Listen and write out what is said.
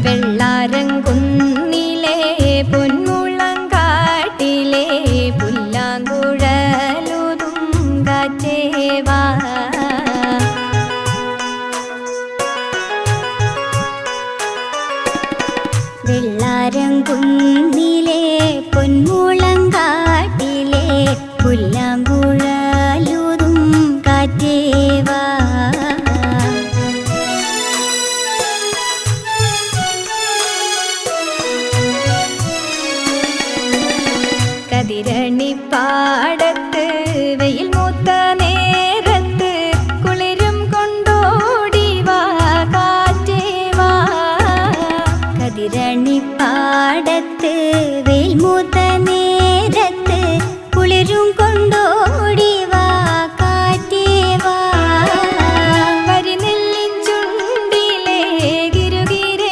വെള്ളാരംകുന്നിലെ പൊന്മുളങ്കാട്ടിലെ പുല്ലാങ്കുഴലുതും കാറ്റേവാ. വെള്ളാരംകുന്നിലെ പൊന്മുളങ്കാട്ടിലെ പുല്ലാങ്കുഴലുതും കാറ്റേവാ. കതിരണിപ്പാടത്ത് വെയിൽ മൂത്ത നേരത്ത് കുളിരും കൊണ്ടോടിവാ കാറ്റേവാ. കതിരണിപ്പാടത്ത്